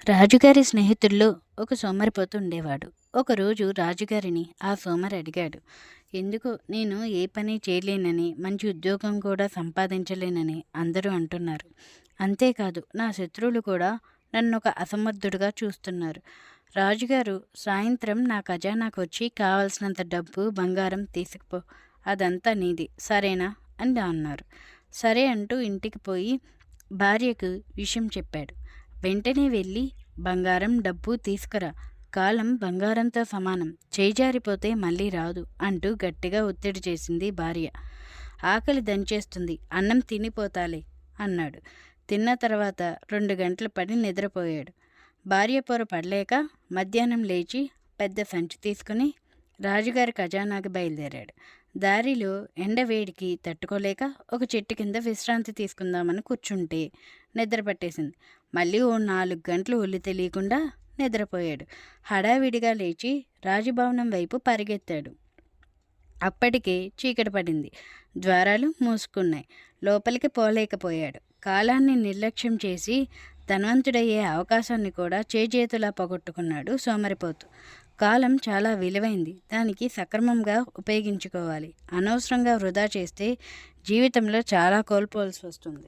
రాజుగారి స్నేహితుల్లో ఒక సోమరిపోతు ఉండేవాడు. ఒకరోజు రాజుగారిని ఆ సోమరి అడిగాడు. ఎందుకు నేను ఏ పని చేయలేనని, మంచి ఉద్యోగం కూడా సంపాదించలేనని అందరూ అంటున్నారు. అంతేకాదు నా శత్రువులు కూడా నన్నొక అసమర్థుడిగా చూస్తున్నారు. రాజుగారు సాయంత్రం నా ఖజానాకొచ్చి కావలసినంత డబ్బు, బంగారం తీసుకుపో. అదంతా నీది. సరేనా? అని అన్నారు. సరే అంటూ ఇంటికి పోయి భార్యకు విషయం చెప్పాడు. వెంటనే వెళ్ళి బంగారం, డబ్బు తీసుకురా. కాలం బంగారంతో సమానం. చేజారిపోతే మళ్ళీ రాదు అంటూ గట్టిగా ఒత్తిడి చేసింది భార్య. ఆకలి దంచేస్తుంది. అన్నం తినిపోతాలే అన్నాడు. తిన్న తర్వాత 2 గంటలు పడి నిద్రపోయాడు. భార్య పొర పడలేక మధ్యాహ్నం లేచి పెద్ద సంచి తీసుకుని రాజుగారి ఖజానాకి బయలుదేరాడు. దారిలో ఎండవేడికి తట్టుకోలేక ఒక చెట్టు కింద విశ్రాంతి తీసుకుందామని కూర్చుంటే నిద్ర పట్టేసింది. మళ్ళీ ఓ 4 గంటలు ఒళ్ళు తెలియకుండా నిద్రపోయాడు. హడావిడిగా లేచి రాజభవనం వైపు పరిగెత్తాడు. అప్పటికే చీకటి పడింది. ద్వారాలు మూసుకున్నాయి. లోపలికి పోలేకపోయాడు. కాలాన్ని నిర్లక్ష్యం చేసి ధనవంతుడయ్యే అవకాశాన్ని కూడా చేజేతులా పోగొట్టుకున్నాడు సోమరిపోతు. కాలం చాలా విలువైంది. దానికి సక్రమంగా ఉపయోగించుకోవాలి. అనవసరంగా వృధా చేస్తే జీవితంలో చాలా కోల్పోవలసి వస్తుంది.